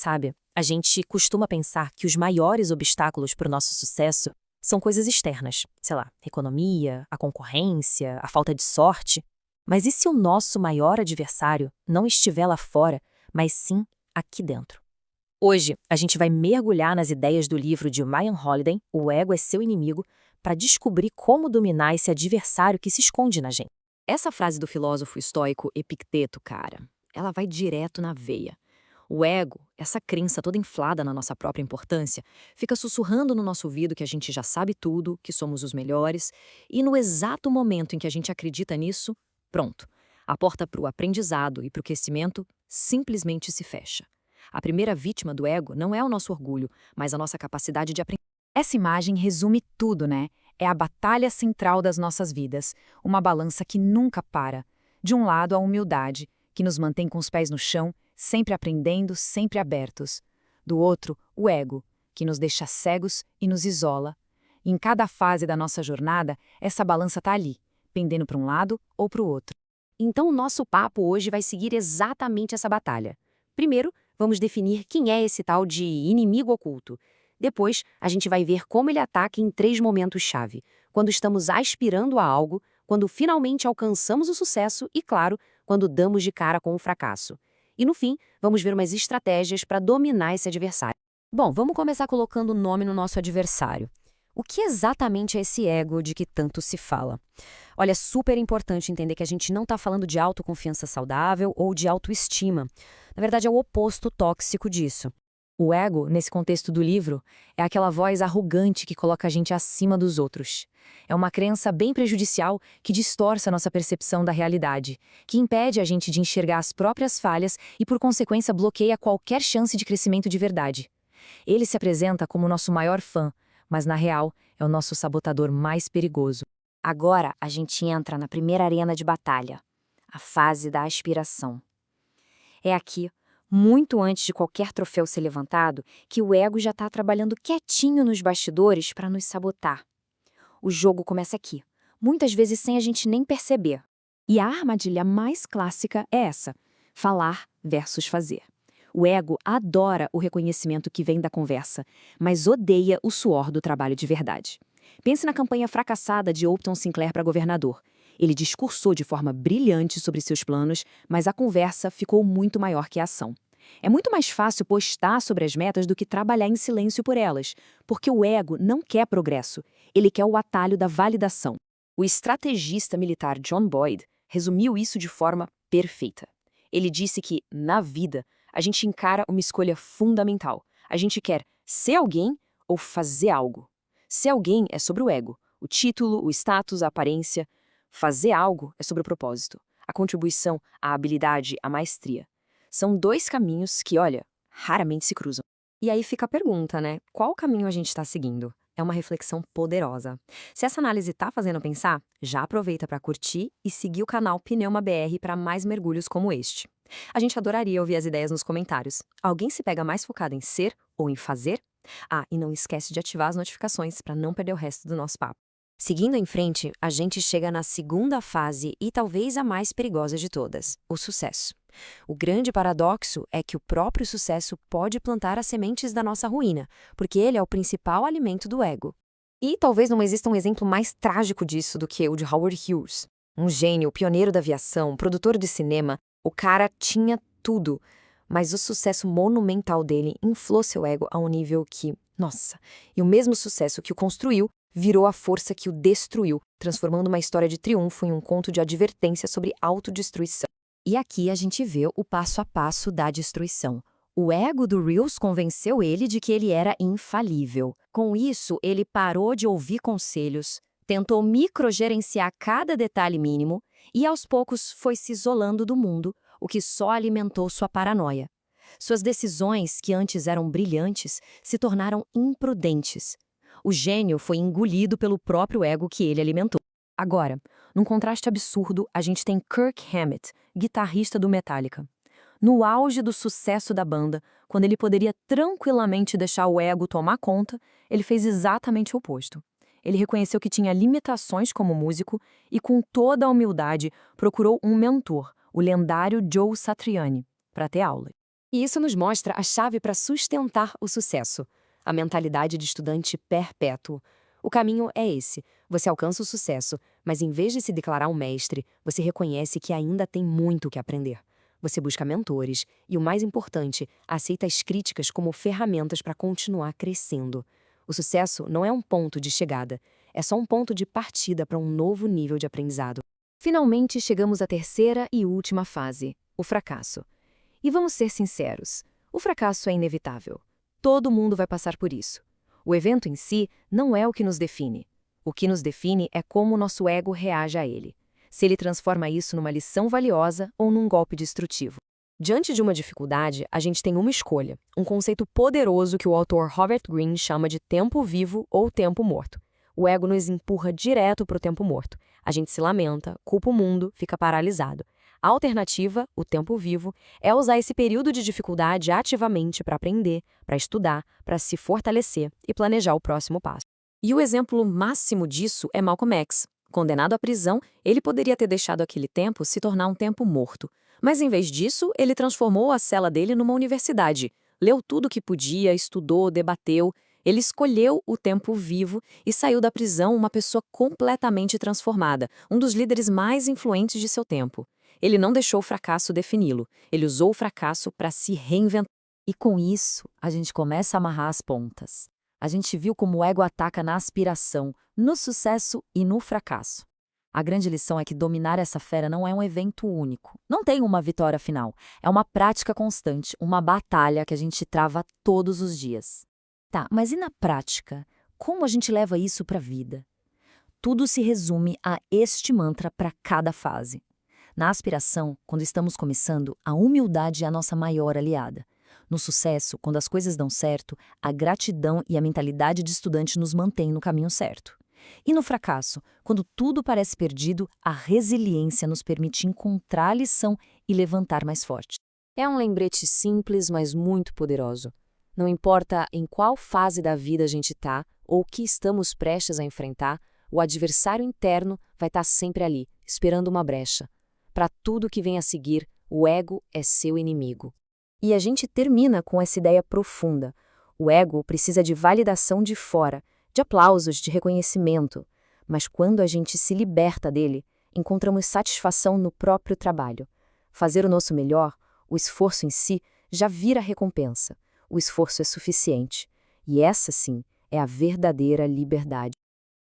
Sabe, a gente costuma pensar que os maiores obstáculos para o nosso sucesso são coisas externas, sei lá, economia, a concorrência, a falta de sorte. Mas e se o nosso maior adversário não estiver lá fora, mas sim aqui dentro? Hoje, a gente vai mergulhar nas ideias do livro de Ryan Holiday, O Ego é Seu Inimigo, para descobrir como dominar esse adversário que se esconde na gente. Essa frase do filósofo estoico Epicteto, cara, ela vai direto na veia. O ego, essa crença toda inflada na nossa própria importância, fica sussurrando no nosso ouvido que a gente já sabe tudo, que somos os melhores, e no exato momento em que a gente acredita nisso, pronto, a porta para o aprendizado e para o crescimento simplesmente se fecha. A primeira vítima do ego não é o nosso orgulho, mas a nossa capacidade de aprender. Essa imagem resume tudo, né? É a batalha central das nossas vidas, uma balança que nunca para. De um lado, a humildade, que nos mantém com os pés no chão, sempre aprendendo, sempre abertos. Do outro, o ego, que nos deixa cegos e nos isola. E em cada fase da nossa jornada, essa balança está ali, pendendo para um lado ou para o outro. Então, o nosso papo hoje vai seguir exatamente essa batalha. Primeiro, vamos definir quem é esse tal de inimigo oculto. Depois, a gente vai ver como ele ataca em 3 momentos-chave: quando estamos aspirando a algo, quando finalmente alcançamos o sucesso e, claro, quando damos de cara com o fracasso. E no fim, vamos ver umas estratégias para dominar esse adversário. Bom, vamos começar colocando o nome no nosso adversário. O que exatamente é esse ego de que tanto se fala? Olha, é super importante entender que a gente não está falando de autoconfiança saudável ou de autoestima. Na verdade, é o oposto tóxico disso. O ego, nesse contexto do livro, é aquela voz arrogante que coloca a gente acima dos outros. É uma crença bem prejudicial que distorce a nossa percepção da realidade, que impede a gente de enxergar as próprias falhas e, por consequência, bloqueia qualquer chance de crescimento de verdade. Ele se apresenta como o nosso maior fã, mas, na real, é o nosso sabotador mais perigoso. Agora, a gente entra na primeira arena de batalha, a fase da aspiração. É aqui, muito antes de qualquer troféu ser levantado, que o ego já está trabalhando quietinho nos bastidores para nos sabotar. O jogo começa aqui, muitas vezes sem a gente nem perceber. E a armadilha mais clássica é essa: falar versus fazer. O ego adora o reconhecimento que vem da conversa, mas odeia o suor do trabalho de verdade. Pense na campanha fracassada de Upton Sinclair para governador. Ele discursou de forma brilhante sobre seus planos, mas a conversa ficou muito maior que a ação. É muito mais fácil postar sobre as metas do que trabalhar em silêncio por elas, porque o ego não quer progresso, ele quer o atalho da validação. O estrategista militar John Boyd resumiu isso de forma perfeita. Ele disse que, na vida, a gente encara uma escolha fundamental. A gente quer ser alguém ou fazer algo. Ser alguém é sobre o ego, o título, o status, a aparência. Fazer algo é sobre o propósito, a contribuição, a habilidade, a maestria. São 2 caminhos que, olha, raramente se cruzam. E aí fica a pergunta, né? Qual caminho a gente está seguindo? É uma reflexão poderosa. Se essa análise está fazendo pensar, já aproveita para curtir e seguir o canal Pneuma BR para mais mergulhos como este. A gente adoraria ouvir as ideias nos comentários. Alguém se pega mais focado em ser ou em fazer? Ah, e não esquece de ativar as notificações para não perder o resto do nosso papo. Seguindo em frente, a gente chega na segunda fase e talvez a mais perigosa de todas, o sucesso. O grande paradoxo é que o próprio sucesso pode plantar as sementes da nossa ruína, porque ele é o principal alimento do ego. E talvez não exista um exemplo mais trágico disso do que o de Howard Hughes. Um gênio, pioneiro da aviação, produtor de cinema, o cara tinha tudo, mas o sucesso monumental dele inflou seu ego a um nível que, nossa, e o mesmo sucesso que o construiu virou a força que o destruiu, transformando uma história de triunfo em um conto de advertência sobre autodestruição. E aqui a gente vê o passo a passo da destruição. O ego do Reels convenceu ele de que ele era infalível. Com isso, ele parou de ouvir conselhos, tentou microgerenciar cada detalhe mínimo e, aos poucos, foi se isolando do mundo, o que só alimentou sua paranoia. Suas decisões, que antes eram brilhantes, se tornaram imprudentes. O gênio foi engolido pelo próprio ego que ele alimentou. Agora, num contraste absurdo, a gente tem Kirk Hammett, guitarrista do Metallica. No auge do sucesso da banda, quando ele poderia tranquilamente deixar o ego tomar conta, ele fez exatamente o oposto. Ele reconheceu que tinha limitações como músico e, com toda a humildade, procurou um mentor, o lendário Joe Satriani, para ter aula. E isso nos mostra a chave para sustentar o sucesso, a mentalidade de estudante perpétuo. O caminho é esse. Você alcança o sucesso, mas em vez de se declarar um mestre, você reconhece que ainda tem muito o que aprender. Você busca mentores e, o mais importante, aceita as críticas como ferramentas para continuar crescendo. O sucesso não é um ponto de chegada, é só um ponto de partida para um novo nível de aprendizado. Finalmente chegamos à terceira e última fase, o fracasso. E vamos ser sinceros, o fracasso é inevitável. Todo mundo vai passar por isso. O evento em si não é o que nos define. O que nos define é como o nosso ego reage a ele. Se ele transforma isso numa lição valiosa ou num golpe destrutivo. Diante de uma dificuldade, a gente tem uma escolha, um conceito poderoso que o autor Robert Greene chama de tempo vivo ou tempo morto. O ego nos empurra direto para o tempo morto. A gente se lamenta, culpa o mundo, fica paralisado. A alternativa, o tempo vivo, é usar esse período de dificuldade ativamente para aprender, para estudar, para se fortalecer e planejar o próximo passo. E o exemplo máximo disso é Malcolm X. Condenado à prisão, ele poderia ter deixado aquele tempo se tornar um tempo morto. Mas em vez disso, ele transformou a cela dele numa universidade. Leu tudo o que podia, estudou, debateu. Ele escolheu o tempo vivo e saiu da prisão uma pessoa completamente transformada, um dos líderes mais influentes de seu tempo. Ele não deixou o fracasso defini-lo. Ele usou o fracasso para se reinventar. E com isso, a gente começa a amarrar as pontas. A gente viu como o ego ataca na aspiração, no sucesso e no fracasso. A grande lição é que dominar essa fera não é um evento único. Não tem uma vitória final. É uma prática constante, uma batalha que a gente trava todos os dias. Tá, mas e na prática? Como a gente leva isso para a vida? Tudo se resume a este mantra para cada fase. Na aspiração, quando estamos começando, a humildade é a nossa maior aliada. No sucesso, quando as coisas dão certo, a gratidão e a mentalidade de estudante nos mantêm no caminho certo. E no fracasso, quando tudo parece perdido, a resiliência nos permite encontrar a lição e levantar mais forte. É um lembrete simples, mas muito poderoso. Não importa em qual fase da vida a gente está ou o que estamos prestes a enfrentar, o adversário interno vai estar sempre ali, esperando uma brecha. Para tudo que vem a seguir, o ego é seu inimigo. E a gente termina com essa ideia profunda. O ego precisa de validação de fora, de aplausos, de reconhecimento. Mas quando a gente se liberta dele, encontramos satisfação no próprio trabalho. Fazer o nosso melhor, o esforço em si, já vira recompensa. O esforço é suficiente. E essa, sim, é a verdadeira liberdade.